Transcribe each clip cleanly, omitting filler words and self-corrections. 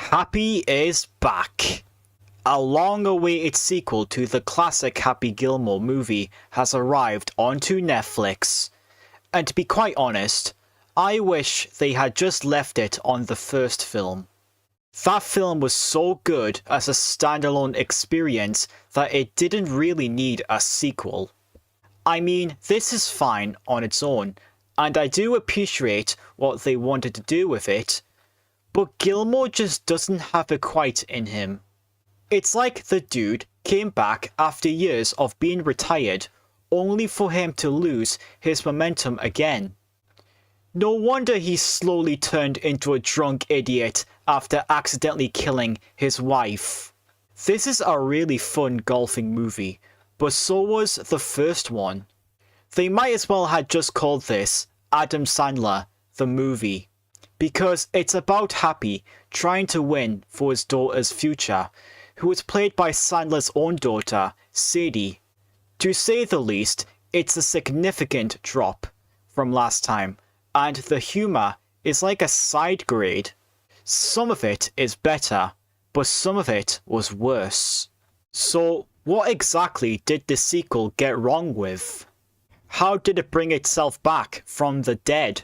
Happy is back. A long-awaited sequel to the classic Happy Gilmore movie has arrived onto Netflix. And to be quite honest, I wish they had just left it on the first film. That film was so good as a standalone experience that it didn't really need a sequel. I mean, this is fine on its own, and I do appreciate what they wanted to do with it, but Gilmore just doesn't have it quite in him. It's like the dude came back after years of being retired, only for him to lose his momentum again. No wonder he slowly turned into a drunk idiot after accidentally killing his wife. This is a really fun golfing movie, but so was the first one. They might as well have just called this Adam Sandler, the movie, because it's about Happy trying to win for his daughter's future, who is played by Sandler's own daughter, Sadie. To say the least, it's a significant drop from last time, and the humour is like a side grade. Some of it is better, but some of it was worse. So, what exactly did the sequel get wrong with? How did it bring itself back from the dead?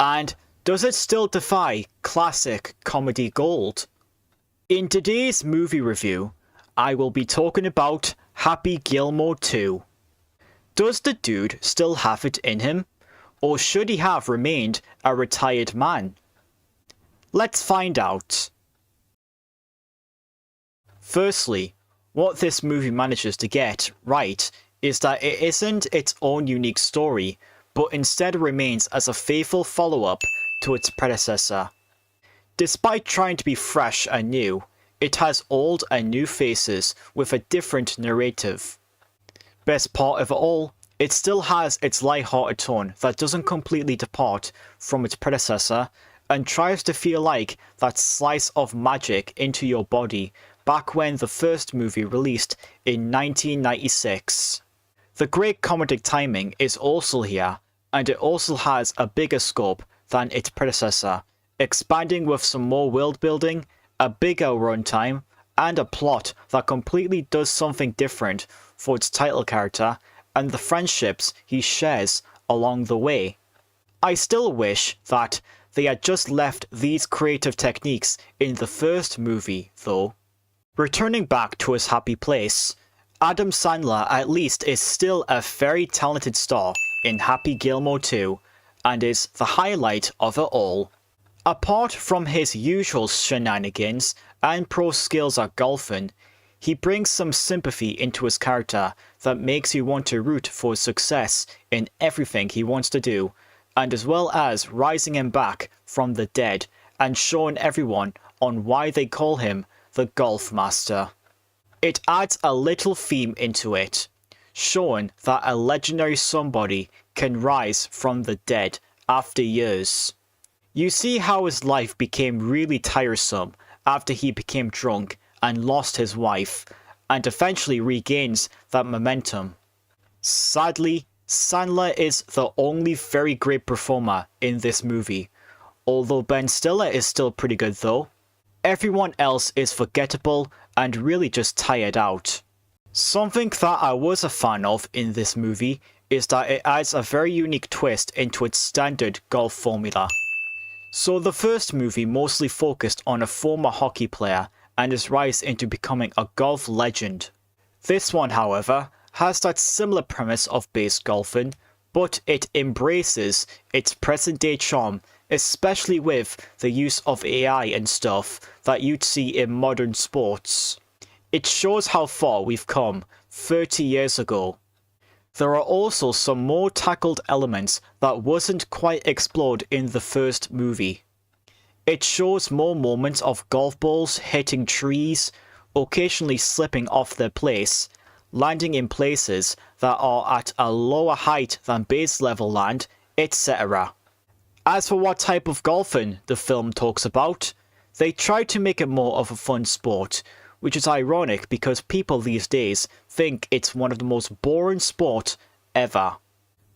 And does it still defy classic comedy gold? In today's movie review, I will be talking about Happy Gilmore 2. Does the dude still have it in him? Or should he have remained a retired man? Let's find out. Firstly, what this movie manages to get right is that it isn't its own unique story, but instead remains as a faithful follow-up to its predecessor. Despite trying to be fresh and new, it has old and new faces with a different narrative. Best part of it all, it still has its light-hearted tone that doesn't completely depart from its predecessor and tries to feel like that slice of magic into your body back when the first movie released in 1996. The great comedic timing is also here, and it also has a bigger scope than its predecessor, expanding with some more world building, a bigger runtime, and a plot that completely does something different for its title character and the friendships he shares along the way. I still wish that they had just left these creative techniques in the first movie, though. Returning back to his happy place, Adam Sandler at least is still a very talented star in Happy Gilmore 2, and is the highlight of it all. Apart from his usual shenanigans and pro skills at golfing, he brings some sympathy into his character that makes you want to root for his success in everything he wants to do, and as well as rising him back from the dead and showing everyone on why they call him the Golf Master. It adds a little theme into it, showing that a legendary somebody can rise from the dead after years. You see how his life became really tiresome after he became drunk and lost his wife, and eventually regains that momentum. Sadly, Sandler is the only very great performer in this movie, although Ben Stiller is still pretty good though. Everyone else is forgettable and really just tired out. Something that I was a fan of in this movie is that it adds a very unique twist into its standard golf formula. So the first movie mostly focused on a former hockey player and his rise into becoming a golf legend. This one, however, has that similar premise of base golfing, but it embraces its present day charm, especially with the use of AI and stuff that you'd see in modern sports. It shows how far we've come 30 years ago. There are also some more tackled elements that wasn't quite explored in the first movie. It shows more moments of golf balls hitting trees, occasionally slipping off their place, landing in places that are at a lower height than base level land, etc. As for what type of golfing the film talks about, they try to make it more of a fun sport, which is ironic because people these days think it's one of the most boring sports ever.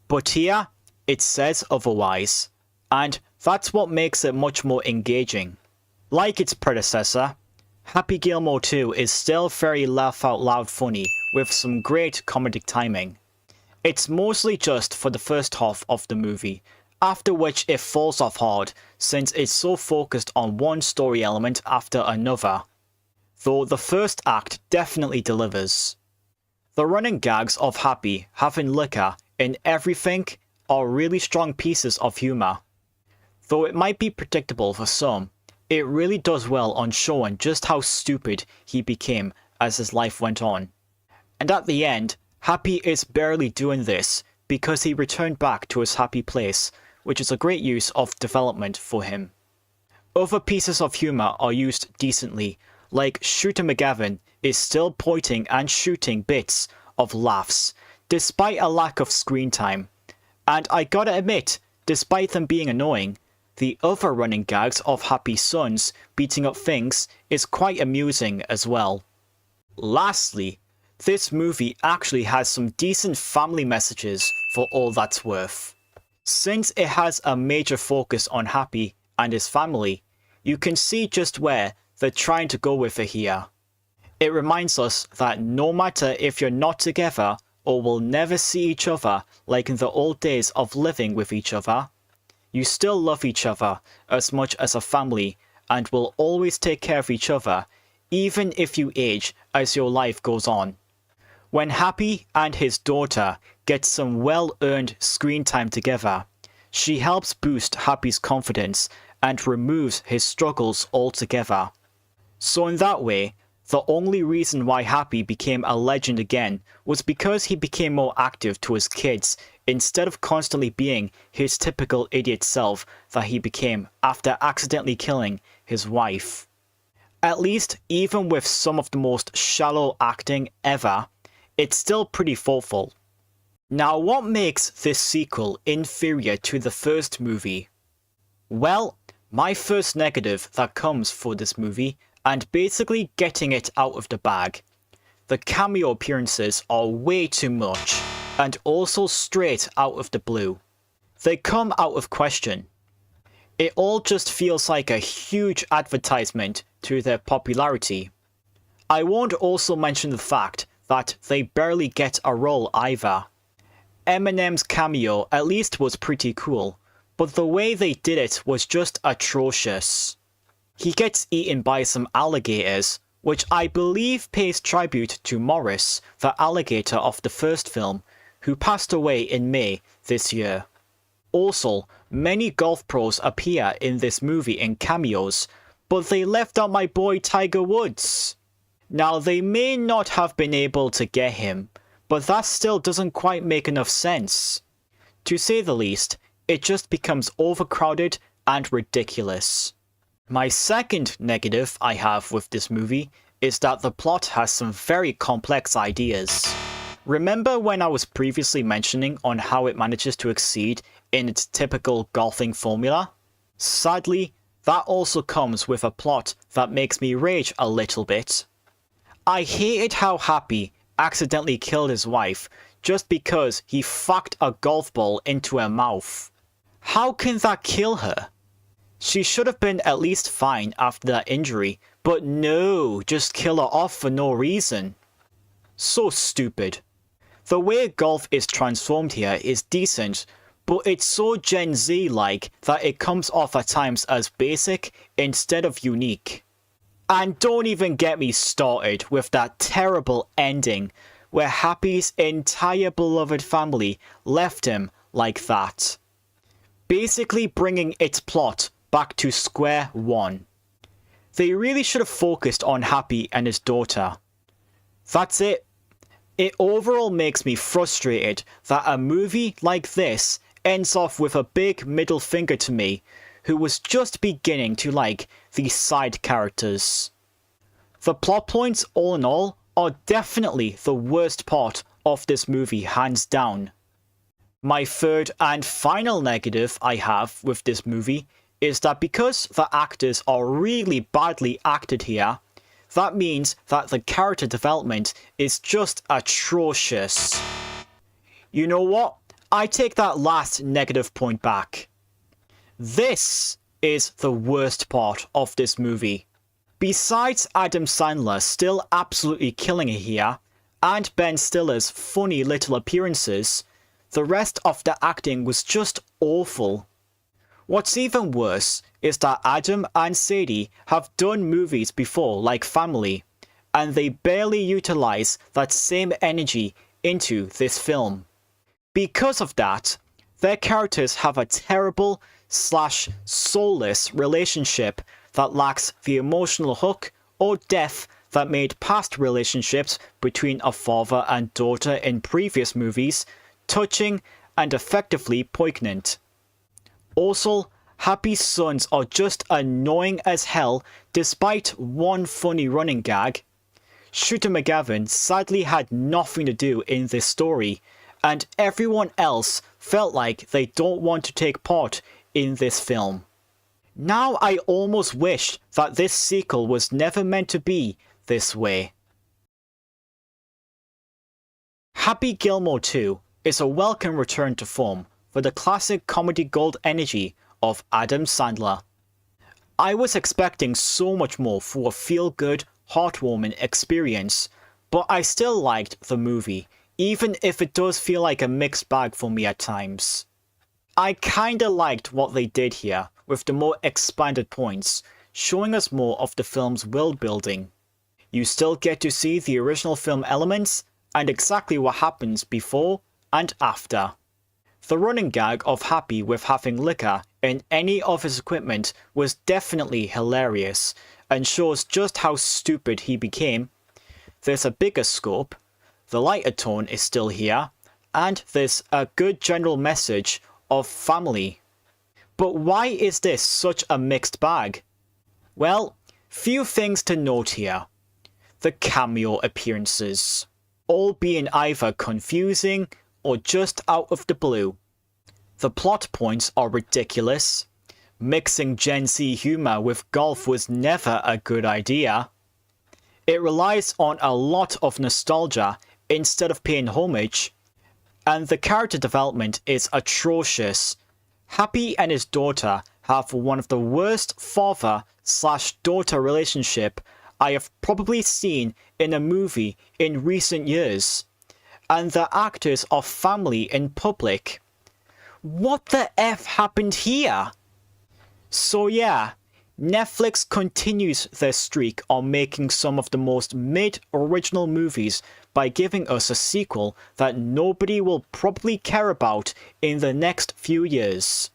But here, it says otherwise, and that's what makes it much more engaging. Like its predecessor, Happy Gilmore 2 is still very laugh out loud funny with some great comedic timing. It's mostly just for the first half of the movie, after which it falls off hard since it's so focused on one story element after another. Though the first act definitely delivers. The running gags of Happy having liquor in everything are really strong pieces of humour. Though it might be predictable for some, it really does well on showing just how stupid he became as his life went on. And at the end, Happy is barely doing this because he returned back to his happy place, which is a great use of development for him. Other pieces of humour are used decently, like Shooter McGavin is still pointing and shooting bits of laughs, despite a lack of screen time. And I gotta admit, despite them being annoying, the other running gags of Happy's sons beating up things is quite amusing as well. Lastly, this movie actually has some decent family messages for all that's worth. Since it has a major focus on Happy and his family, you can see just where they're trying to go with it here. It reminds us that no matter if you're not together or will never see each other like in the old days of living with each other, you still love each other as much as a family and will always take care of each other, even if you age as your life goes on. When Happy and his daughter get some well-earned screen time together, she helps boost Happy's confidence and removes his struggles altogether. So in that way, the only reason why Happy became a legend again was because he became more active to his kids instead of constantly being his typical idiot self that he became after accidentally killing his wife. At least, even with some of the most shallow acting ever, it's still pretty thoughtful. Now, what makes this sequel inferior to the first movie? Well, my first negative that comes for this movie, and basically getting it out of the bag. The cameo appearances are way too much, and also straight out of the blue. They come out of question. It all just feels like a huge advertisement to their popularity. I won't also mention the fact that they barely get a role either. Eminem's cameo at least was pretty cool, but the way they did it was just atrocious. He gets eaten by some alligators, which I believe pays tribute to Morris, the alligator of the first film, who passed away in May this year. Also, many golf pros appear in this movie in cameos, but they left out my boy Tiger Woods. Now, they may not have been able to get him, but that still doesn't quite make enough sense. To say the least, it just becomes overcrowded and ridiculous. My second negative I have with this movie is that the plot has some very complex ideas. Remember when I was previously mentioning on how it manages to exceed in its typical golfing formula? Sadly, that also comes with a plot that makes me rage a little bit. I hated how Happy accidentally killed his wife just because he fucked a golf ball into her mouth. How can that kill her? She should have been at least fine after that injury, but no, just kill her off for no reason. So stupid. The way golf is transformed here is decent, but it's so Gen Z-like that it comes off at times as basic instead of unique. And don't even get me started with that terrible ending where Happy's entire beloved family left him like that. Basically bringing its plot back to square one. They really should have focused on Happy and his daughter. That's it. It overall makes me frustrated that a movie like this ends off with a big middle finger to me, who was just beginning to like these side characters. The plot points, all in all, are definitely the worst part of this movie, hands down. My third and final negative I have with this movie is that because the actors are really badly acted here, that means that the character development is just atrocious. You know what? I take that last negative point back. This is the worst part of this movie. Besides Adam Sandler still absolutely killing it here, and Ben Stiller's funny little appearances, the rest of the acting was just awful. What's even worse is that Adam and Sadie have done movies before like Family, and they barely utilize that same energy into this film. Because of that, their characters have a terrible / soulless relationship that lacks the emotional hook or depth that made past relationships between a father and daughter in previous movies touching and effectively poignant. Also, Happy's sons are just annoying as hell despite one funny running gag. Shooter McGavin sadly had nothing to do in this story, and everyone else felt like they don't want to take part in this film. Now I almost wish that this sequel was never meant to be this way. Happy Gilmore 2 is a welcome return to form for the classic comedy gold energy of Adam Sandler. I was expecting so much more for a feel-good, heartwarming experience, but I still liked the movie, even if it does feel like a mixed bag for me at times. I kinda liked what they did here with the more expanded points, showing us more of the film's world building. You still get to see the original film elements and exactly what happens before and after. The running gag of Happy with having liquor in any of his equipment was definitely hilarious and shows just how stupid he became. There's a bigger scope, the lighter tone is still here, and there's a good general message of family. But why is this such a mixed bag? Well, few things to note here. The cameo appearances, all being either confusing or just out of the blue. The plot points are ridiculous. Mixing Gen Z humor with golf was never a good idea. It relies on a lot of nostalgia instead of paying homage, and the character development is atrocious. Happy and his daughter have one of the worst father/daughter relationship I have probably seen in a movie in recent years, and the actors are family in public. What the F happened here? So yeah, Netflix continues their streak on making some of the most mid-original movies by giving us a sequel that nobody will probably care about in the next few years.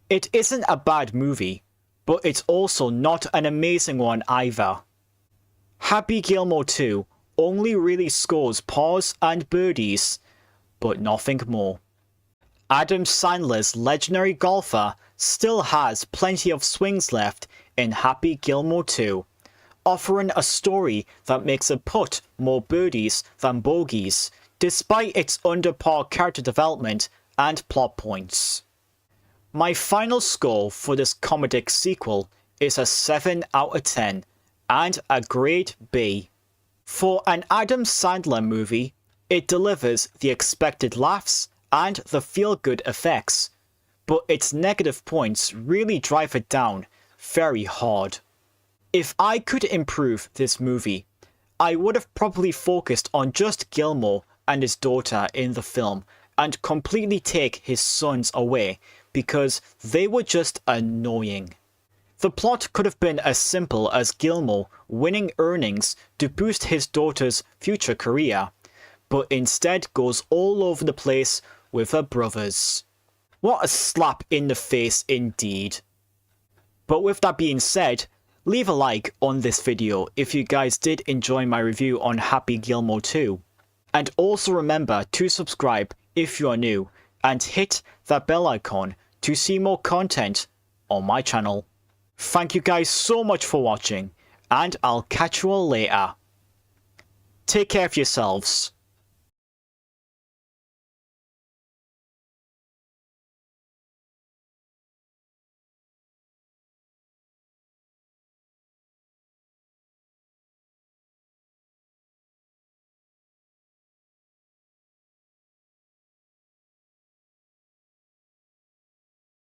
It isn't a bad movie, but it's also not an amazing one either. Happy Gilmore 2 only really scores pars and birdies, but nothing more. Adam Sandler's legendary golfer still has plenty of swings left in Happy Gilmore 2, offering a story that makes a putt more birdies than bogeys, despite its under-par character development and plot points. My final score for this comedic sequel is a 7 out of 10, and a grade B. For an Adam Sandler movie, it delivers the expected laughs and the feel-good effects, but its negative points really drive it down very hard. If I could improve this movie, I would have probably focused on just Gilmore and his daughter in the film and completely take his sons away because they were just annoying. The plot could have been as simple as Gilmore winning earnings to boost his daughter's future career, but instead goes all over the place with her brothers. What a slap in the face indeed. But with that being said, leave a like on this video if you guys did enjoy my review on Happy Gilmore 2. And also remember to subscribe if you are new and hit that bell icon to see more content on my channel. Thank you guys so much for watching, and I'll catch you all later. Take care of yourselves.